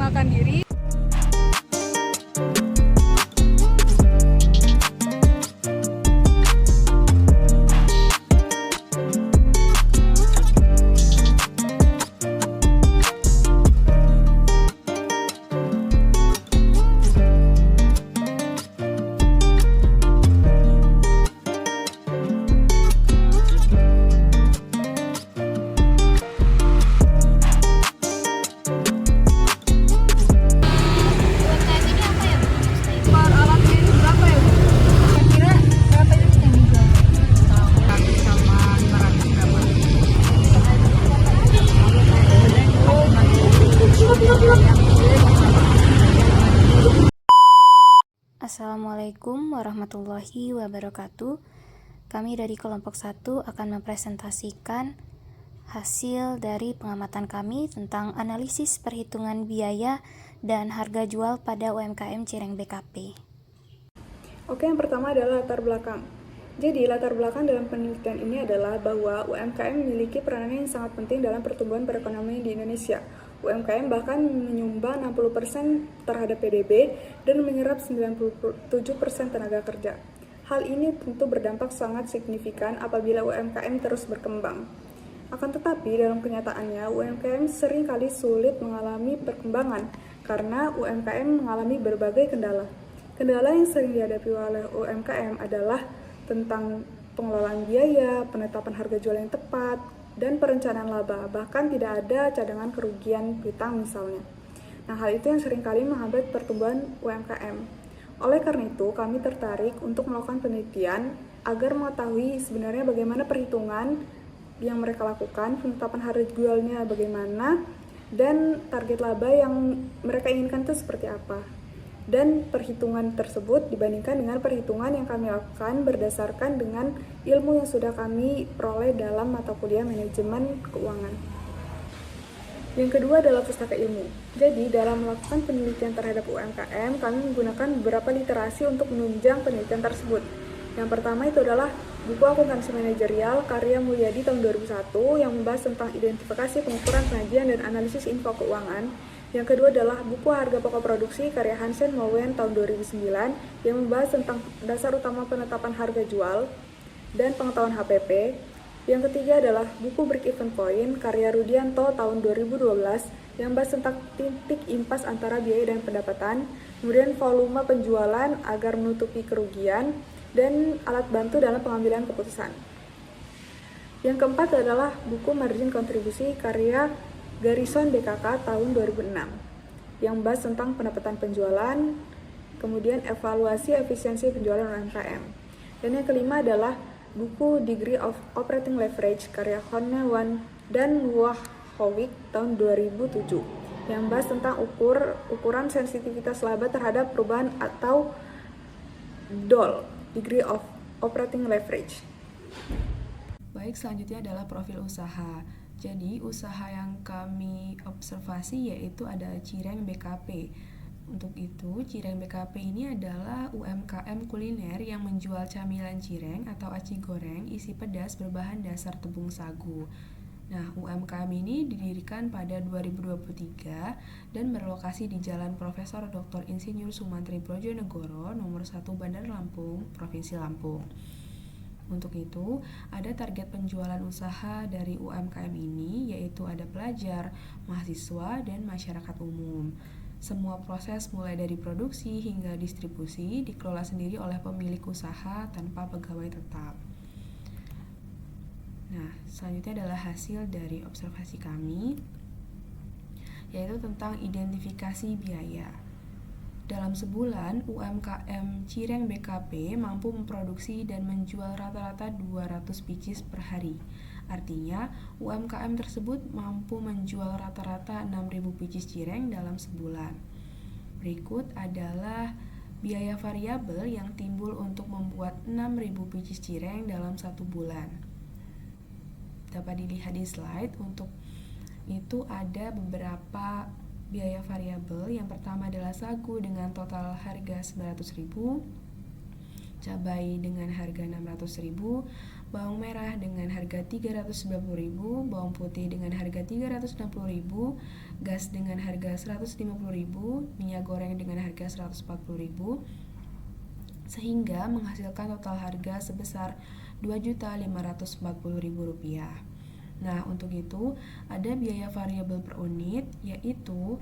memperkenalkan diri. Assalamualaikum warahmatullahi wabarakatuh. Kami dari kelompok 1 akan mempresentasikan hasil dari pengamatan kami tentang analisis perhitungan biaya dan harga jual pada UMKM Cireng BKP. Oke, yang pertama adalah latar belakang. Jadi, latar belakang dalam penelitian ini adalah bahwa UMKM memiliki peranan yang sangat penting dalam pertumbuhan perekonomian di Indonesia. UMKM bahkan menyumbang 60% terhadap PDB dan menyerap 97% tenaga kerja. Hal ini tentu berdampak sangat signifikan apabila UMKM terus berkembang. Akan tetapi, dalam kenyataannya, UMKM seringkali sulit mengalami perkembangan karena UMKM mengalami berbagai kendala. Kendala yang sering dihadapi oleh UMKM adalah tentang pengelolaan biaya, penetapan harga jual yang tepat, dan perencanaan laba, bahkan tidak ada cadangan kerugian piutang misalnya. Nah, hal itu yang seringkali menghambat pertumbuhan UMKM. Oleh karena itu, kami tertarik untuk melakukan penelitian agar mengetahui sebenarnya bagaimana perhitungan yang mereka lakukan, penetapan harga jualnya bagaimana, dan target laba yang mereka inginkan itu seperti apa. Dan perhitungan tersebut dibandingkan dengan perhitungan yang kami lakukan berdasarkan dengan ilmu yang sudah kami peroleh dalam mata kuliah manajemen keuangan. Yang kedua adalah pustaka ilmu. Jadi, dalam melakukan penelitian terhadap UMKM, kami menggunakan beberapa literasi untuk menunjang penelitian tersebut. Yang pertama itu adalah buku akuntansi manajerial karya Mulyadi tahun 2001 yang membahas tentang identifikasi, pengukuran, penagihan, dan analisis info keuangan. Yang kedua adalah buku harga pokok produksi karya Hansen Mowen tahun 2009 yang membahas tentang dasar utama penetapan harga jual dan pengetahuan HPP. Yang ketiga adalah buku Break Even Point karya Rudianto tahun 2012 yang membahas tentang titik impas antara biaya dan pendapatan, kemudian volume penjualan agar menutupi kerugian, dan alat bantu dalam pengambilan keputusan. Yang keempat adalah buku Margin Kontribusi karya Garrison BKK tahun 2006 yang membahas tentang pendapatan penjualan, kemudian evaluasi efisiensi penjualan UMKM. Dan yang kelima adalah buku Degree of Operating Leverage karya Hornewan dan Wachowicz tahun 2007 yang membahas tentang ukuran sensitivitas laba terhadap perubahan atau DOL, Degree of Operating Leverage. Baik, selanjutnya adalah profil usaha. Jadi, usaha yang kami observasi yaitu ada Cireng BKP. Untuk itu, Cireng BKP ini adalah UMKM kuliner yang menjual camilan cireng atau aci goreng isi pedas berbahan dasar tepung sagu. Nah, UMKM ini didirikan pada 2023 dan berlokasi di Jalan Profesor Dr. Insinyur Sumantri Brojonegoro, nomor 1 Bandar Lampung, Provinsi Lampung. Untuk itu, ada target penjualan usaha dari UMKM ini, yaitu ada pelajar, mahasiswa, dan masyarakat umum. Semua proses mulai dari produksi hingga distribusi dikelola sendiri oleh pemilik usaha tanpa pegawai tetap. Nah, selanjutnya adalah hasil dari observasi kami, yaitu tentang identifikasi biaya. Dalam sebulan, UMKM Cireng BKP mampu memproduksi dan menjual rata-rata 200 pieces per hari. Artinya, UMKM tersebut mampu menjual rata-rata 6.000 pieces cireng dalam sebulan. Berikut adalah biaya variabel yang timbul untuk membuat 6.000 pieces cireng dalam satu bulan. Dapat dilihat di slide. Untuk itu ada beberapa biaya variabel. Yang pertama adalah sagu dengan total harga 900.000, cabai dengan harga 600.000, bawang merah dengan harga Rp390.000, bawang putih dengan harga Rp360.000, gas dengan harga Rp150.000, minyak goreng dengan harga Rp140.000, sehingga menghasilkan total harga sebesar Rp2.540.000. Nah, untuk itu ada biaya variabel per unit, yaitu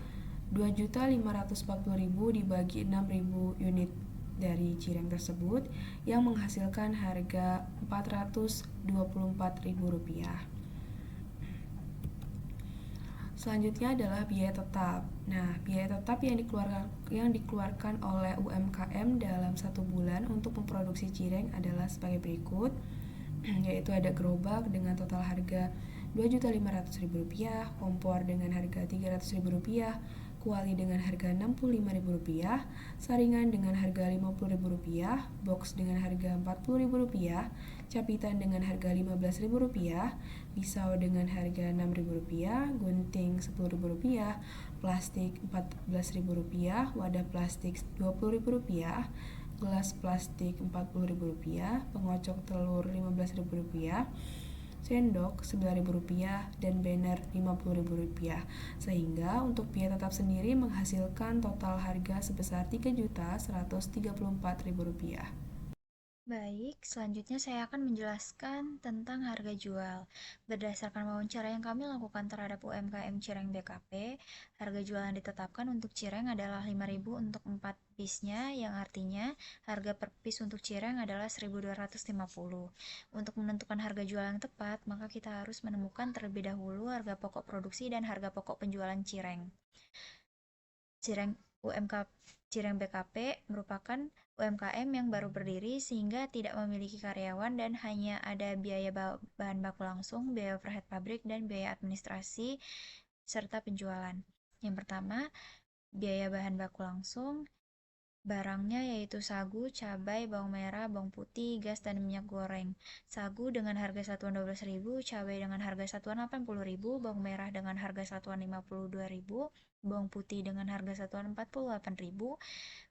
Rp2.540.000 dibagi 6.000 unit dari cireng tersebut yang menghasilkan harga Rp424.000. Selanjutnya adalah biaya tetap. Nah, biaya tetap yang dikeluarkan oleh UMKM dalam 1 bulan untuk memproduksi cireng adalah sebagai berikut, yaitu ada gerobak dengan total harga Rp2.500.000, kompor dengan harga Rp300.000, kuali dengan harga Rp65.000, saringan dengan harga Rp50.000, box dengan harga Rp40.000, capitan dengan harga Rp15.000, pisau dengan harga Rp6.000, gunting Rp10.000, plastik Rp14.000, wadah plastik Rp20.000, gelas plastik Rp40.000, pengocok telur Rp15.000, sendok Rp9.000, dan banner Rp50.000, sehingga untuk biaya tetap sendiri menghasilkan total harga sebesar Rp3.134.000. Baik, selanjutnya saya akan menjelaskan tentang harga jual. Berdasarkan wawancara yang kami lakukan terhadap UMKM Cireng BKP, harga jual yang ditetapkan untuk cireng adalah Rp5.000 untuk 4 piece-nya, yang artinya harga per piece untuk cireng adalah Rp1.250. Untuk menentukan harga jual yang tepat, maka kita harus menemukan terlebih dahulu harga pokok produksi dan harga pokok penjualan cireng. Cireng Cireng BKP merupakan UMKM yang baru berdiri sehingga tidak memiliki karyawan dan hanya ada biaya bahan baku langsung, biaya overhead pabrik, dan biaya administrasi serta penjualan. Yang pertama, biaya bahan baku langsung. Barangnya yaitu sagu, cabai, bawang merah, bawang putih, gas, dan minyak goreng. Sagu dengan harga satuan Rp12.000, cabai dengan harga satuan Rp80.000, bawang merah dengan harga satuan Rp52.000, bawang putih dengan harga satuan Rp48.000,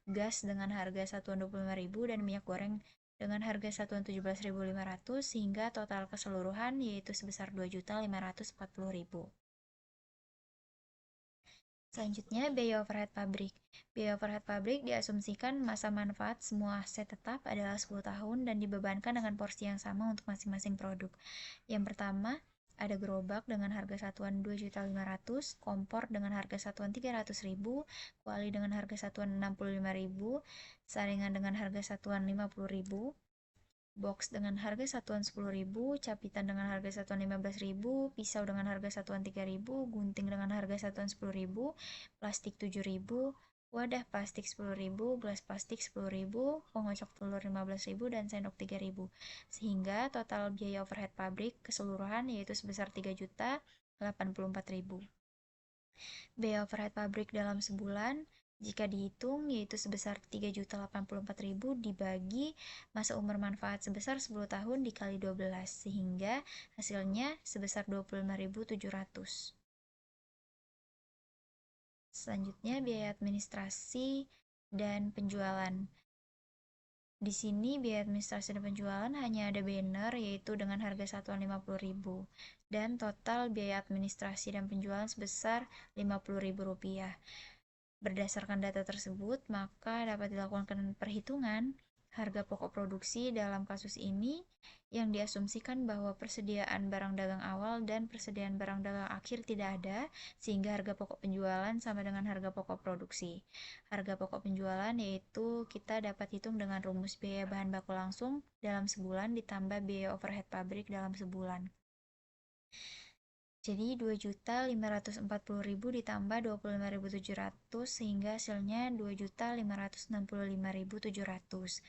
gas dengan harga satuan Rp25.000, dan minyak goreng dengan harga satuan Rp17.500, sehingga total keseluruhan yaitu sebesar Rp2.540.000. Selanjutnya, biaya overhead pabrik. Biaya overhead pabrik diasumsikan masa manfaat semua aset tetap adalah 10 tahun dan dibebankan dengan porsi yang sama untuk masing-masing produk. Yang pertama, ada gerobak dengan harga satuan Rp2.500.000, kompor dengan harga satuan Rp300.000, kuali dengan harga satuan Rp65.000, saringan dengan harga satuan Rp50.000, box dengan harga satuan Rp10.000, capitan dengan harga satuan Rp15.000, pisau dengan harga satuan Rp3.000, gunting dengan harga satuan Rp10.000, plastik Rp7.000, wadah plastik Rp10.000, gelas plastik Rp10.000, pengocok telur Rp15.000, dan sendok Rp3.000, sehingga total biaya overhead pabrik keseluruhan yaitu sebesar Rp3.084.000. Biaya overhead pabrik dalam sebulan jika dihitung yaitu sebesar Rp3.084.000 dibagi masa umur manfaat sebesar 10 tahun dikali 12 sehingga hasilnya sebesar Rp25.700. Selanjutnya biaya administrasi dan penjualan. Di sini biaya administrasi dan penjualan hanya ada banner yaitu dengan harga satuan Rp50.000 dan total biaya administrasi dan penjualan sebesar Rp50.000. Berdasarkan data tersebut, maka dapat dilakukan perhitungan harga pokok produksi dalam kasus ini yang diasumsikan bahwa persediaan barang dagang awal dan persediaan barang dagang akhir tidak ada, sehingga harga pokok penjualan sama dengan harga pokok produksi. Harga pokok penjualan yaitu kita dapat hitung dengan rumus biaya bahan baku langsung dalam sebulan ditambah biaya overhead pabrik dalam sebulan. Jadi Rp2.540.000 ditambah Rp25.700 sehingga hasilnya Rp2.565.700.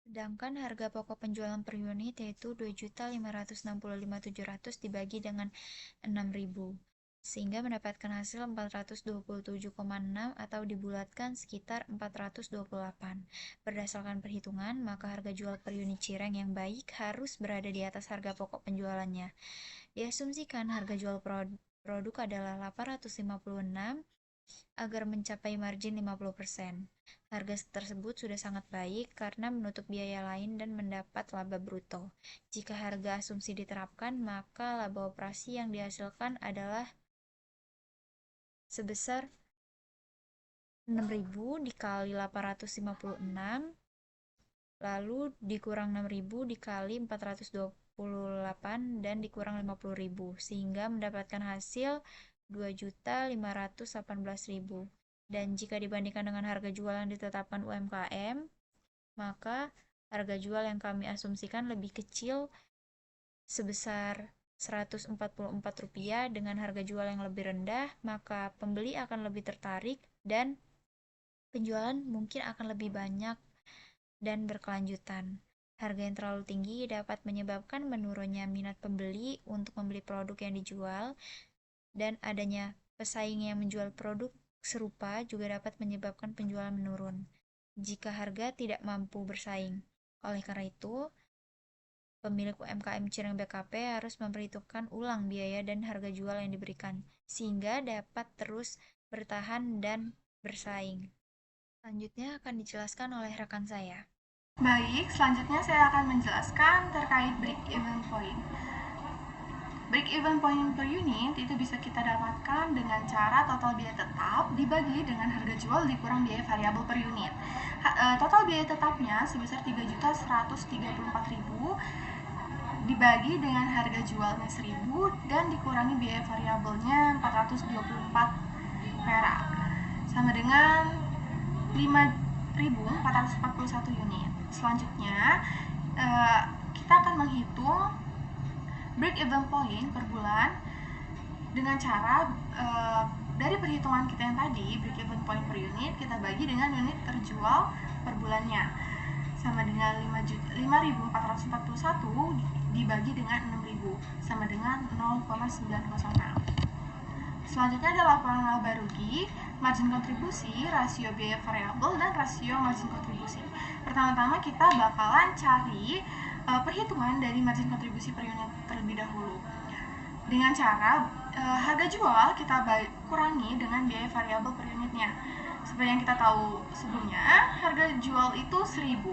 Sedangkan harga pokok penjualan per unit yaitu Rp2.565.700 dibagi dengan 6.000 sehingga mendapatkan hasil 427,6 atau dibulatkan sekitar 428. Berdasarkan perhitungan, maka harga jual per unit cireng yang baik harus berada di atas harga pokok penjualannya. Diasumsikan harga jual produk adalah 856 agar mencapai margin 50%. Harga tersebut sudah sangat baik karena menutup biaya lain dan mendapat laba bruto. Jika harga asumsi diterapkan, maka laba operasi yang dihasilkan adalah sebesar 6.000 dikali 856, lalu dikurang 6.000 dikali 428 dan dikurang 50.000, sehingga mendapatkan hasil 2.518.000. Dan jika dibandingkan dengan harga jual yang ditetapkan UMKM, maka harga jual yang kami asumsikan lebih kecil sebesar Rp144 dengan harga jual yang lebih rendah, maka pembeli akan lebih tertarik dan penjualan mungkin akan lebih banyak dan berkelanjutan. Harga yang terlalu tinggi dapat menyebabkan menurunnya minat pembeli untuk membeli produk yang dijual, dan adanya pesaing yang menjual produk serupa juga dapat menyebabkan penjualan menurun jika harga tidak mampu bersaing. Oleh karena itu, pemilik UMKM Cireng BKP harus memperhitungkan ulang biaya dan harga jual yang diberikan, sehingga dapat terus bertahan dan bersaing. Selanjutnya akan dijelaskan oleh rekan saya. Baik, selanjutnya saya akan menjelaskan terkait break-even point. Break-even point per unit itu bisa kita dapatkan dengan cara total biaya tetap dibagi dengan harga jual dikurang biaya variabel per unit. Total biaya tetapnya sebesar 3.134.000 dibagi dengan harga jualnya 1.000 dan dikurangi biaya variabelnya 424 perak, sama dengan 5.441 unit. Selanjutnya kita akan menghitung break-even point per bulan dengan cara dari perhitungan kita yang tadi, break-even point per unit kita bagi dengan unit terjual per bulannya, sama dengan 5.441 dibagi dengan 6.000 sama dengan 0,906. Selanjutnya ada laporan laba rugi, margin kontribusi, rasio biaya variabel, dan rasio margin kontribusi. Pertama-tama kita bakalan cari perhitungan dari margin kontribusi per unit terlebih dahulu. Dengan cara harga jual kita kurangi dengan biaya variabel per unitnya. Seperti yang kita tahu sebelumnya, harga jual itu 1.000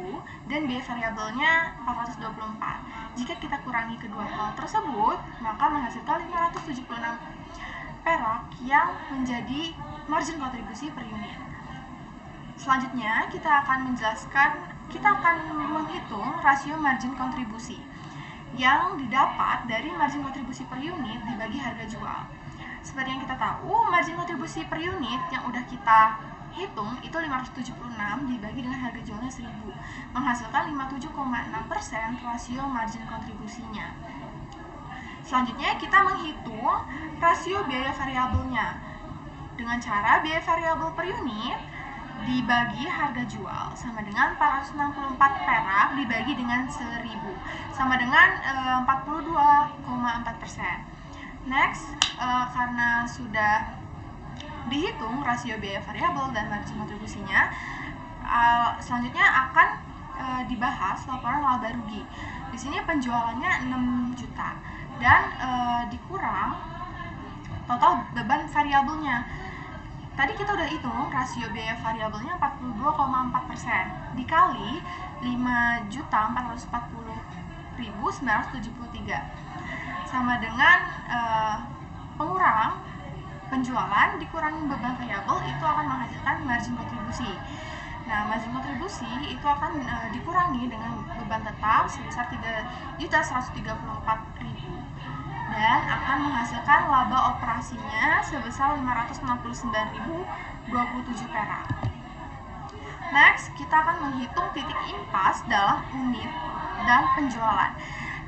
dan biaya variabelnya 424. Jika kita kurangi kedua hal tersebut, maka menghasilkan 576 perak yang menjadi margin kontribusi per unit. Selanjutnya kita akan menghitung rasio margin kontribusi yang didapat dari margin kontribusi per unit dibagi harga jual. Seperti yang kita tahu, margin kontribusi per unit yang udah kita hitung itu 576 dibagi dengan harga jualnya 1.000, menghasilkan 57,6% rasio margin kontribusinya. Selanjutnya kita menghitung rasio biaya variabelnya dengan cara biaya variabel per unit dibagi harga jual sama dengan 464 perak dibagi dengan 1.000 sama dengan 42,4%. Next, karena sudah dihitung rasio biaya variabel dan margin kontribusinya, selanjutnya akan dibahas laporan laba rugi. Di sini penjualannya 6 juta dan dikurang total beban variabelnya. Tadi kita udah hitung rasio biaya variabelnya 42,4% dikali 5.440.973 sama dengan pengurang penjualan dikurangi beban variabel itu akan menghasilkan margin kontribusi. Nah, margin kontribusi itu akan dikurangi dengan beban tetap sebesar 3.134.000 dan akan menghasilkan laba operasinya sebesar 569.027 perak. Next, kita akan menghitung titik impas dalam unit dan penjualan.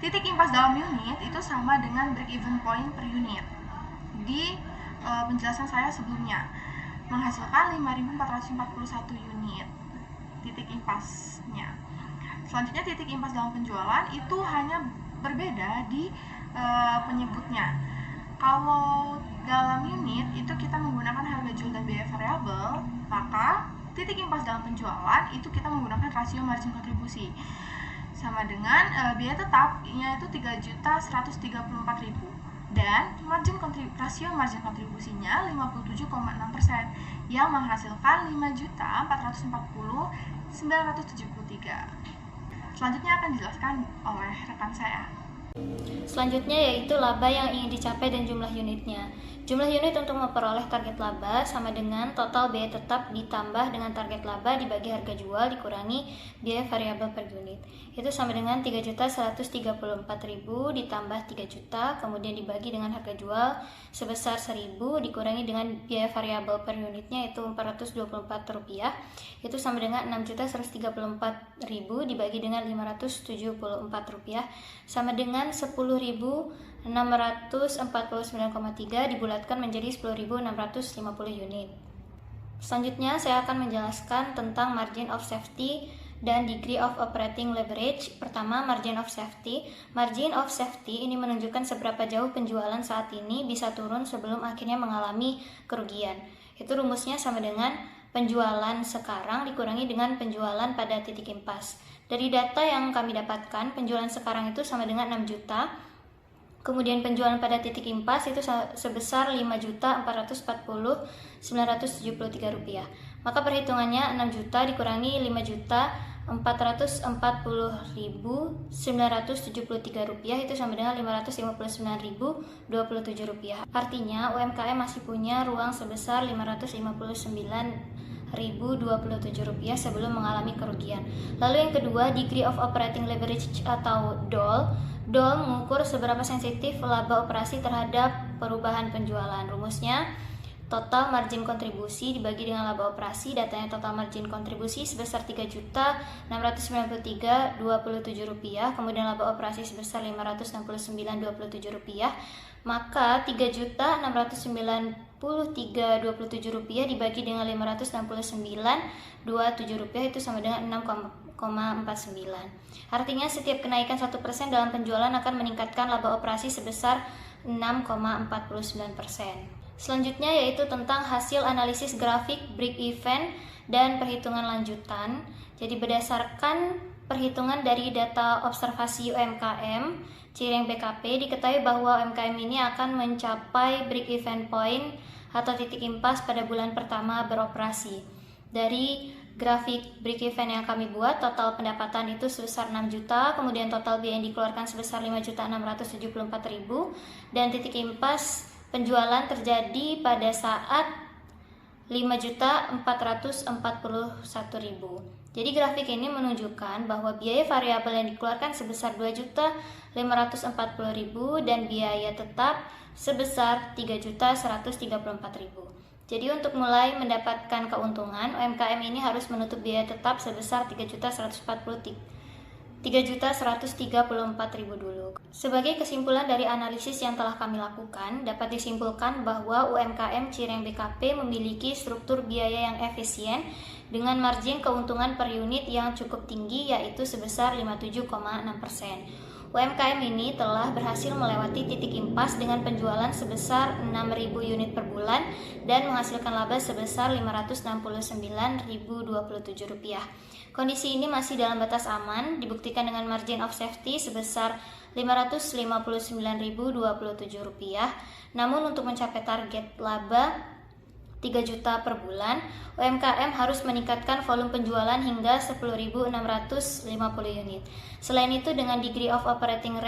Titik impas dalam unit itu sama dengan break-even point per unit. Di penjelasan saya sebelumnya, menghasilkan 5.441 unit titik impasnya. Selanjutnya, titik impas dalam penjualan itu hanya berbeda di penyebutnya. Kalau dalam unit itu kita menggunakan harga jual dan biaya variabel, maka titik impas dalam penjualan itu kita menggunakan rasio margin kontribusi sama dengan biaya tetapnya itu 3.134.000 Dan rasio margin kontribusinya 57,6% yang menghasilkan 5.440.973. Selanjutnya akan dijelaskan oleh rekan saya. Selanjutnya yaitu laba yang ingin dicapai dan jumlah unitnya. Jumlah unit untuk memperoleh target laba sama dengan total biaya tetap ditambah dengan target laba dibagi harga jual dikurangi biaya variabel per unit. Itu sama dengan 3.134.000 ditambah 3 juta, kemudian dibagi dengan harga jual sebesar 1.000 dikurangi dengan biaya variabel per unitnya itu Rp424. Itu sama dengan 6.134.000 dibagi dengan Rp574 sama dengan 10.649,3 dibulatkan menjadi 10.650 unit. Selanjutnya saya akan menjelaskan tentang margin of safety dan degree of operating leverage. Pertama, margin of safety. Margin of safety ini menunjukkan seberapa jauh penjualan saat ini bisa turun sebelum akhirnya mengalami kerugian. Itu rumusnya sama dengan penjualan sekarang dikurangi dengan penjualan pada titik impas. Dari data yang kami dapatkan, penjualan sekarang itu sama dengan 6 juta. Kemudian penjualan pada titik impas itu sebesar Rp5.440.973. Maka perhitungannya 6 juta dikurangi 5.440.973 itu sama dengan Rp559.027. Artinya UMKM masih punya ruang sebesar Rp559.027 sebelum mengalami kerugian. Lalu yang kedua, degree of operating leverage atau DOL. DOL mengukur seberapa sensitif laba operasi terhadap perubahan penjualan. Rumusnya total margin kontribusi dibagi dengan laba operasi. Datanya total margin kontribusi sebesar Rp3.693.27, kemudian laba operasi sebesar Rp569.27. Maka Rp3.693.27 dibagi dengan Rp569.27 itu sama dengan 6,49. Artinya setiap kenaikan 1% dalam penjualan akan meningkatkan laba operasi sebesar 6,49%. Selanjutnya yaitu tentang hasil analisis grafik break even dan perhitungan lanjutan. Jadi berdasarkan perhitungan dari data observasi UMKM Cireng BKP, diketahui bahwa UMKM ini akan mencapai break even point atau titik impas pada bulan pertama beroperasi. Dari grafik break even yang kami buat, total pendapatan itu sebesar 6 juta, kemudian total biaya yang dikeluarkan sebesar 5.674.000, dan titik impas penjualan terjadi pada saat 5.441.000. Jadi grafik ini menunjukkan bahwa biaya variabel yang dikeluarkan sebesar 2.540.000 dan biaya tetap sebesar 3.134.000. Jadi untuk mulai mendapatkan keuntungan, UMKM ini harus menutup biaya tetap sebesar 3.134.000 dulu. Sebagai kesimpulan dari analisis yang telah kami lakukan, dapat disimpulkan bahwa UMKM Cireng BKP memiliki struktur biaya yang efisien dengan margin keuntungan per unit yang cukup tinggi, yaitu sebesar 57,6%. UMKM ini telah berhasil melewati titik impas dengan penjualan sebesar 6.000 unit per bulan dan menghasilkan laba sebesar Rp569.027. Kondisi ini masih dalam batas aman, dibuktikan dengan margin of safety sebesar Rp559.027. Namun untuk mencapai target laba 3 juta per bulan, UMKM harus meningkatkan volume penjualan hingga 10.650 unit. Selain itu, dengan degree of operating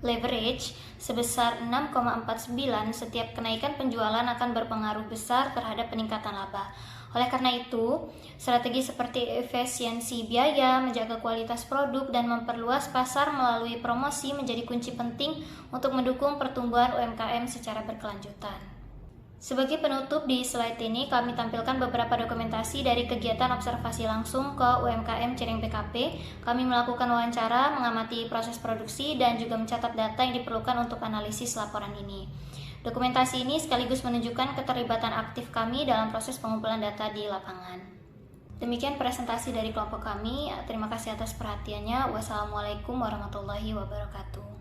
leverage sebesar 6,49, setiap kenaikan penjualan akan berpengaruh besar terhadap peningkatan laba. Oleh karena itu, strategi seperti efisiensi biaya, menjaga kualitas produk, dan memperluas pasar melalui promosi menjadi kunci penting untuk mendukung pertumbuhan UMKM secara berkelanjutan. Sebagai penutup, di slide ini kami tampilkan beberapa dokumentasi dari kegiatan observasi langsung ke UMKM Cireng BKP. Kami melakukan wawancara, mengamati proses produksi, dan juga mencatat data yang diperlukan untuk analisis laporan ini. Dokumentasi ini sekaligus menunjukkan keterlibatan aktif kami dalam proses pengumpulan data di lapangan. Demikian presentasi dari kelompok kami. Terima kasih atas perhatiannya. Wassalamualaikum warahmatullahi wabarakatuh.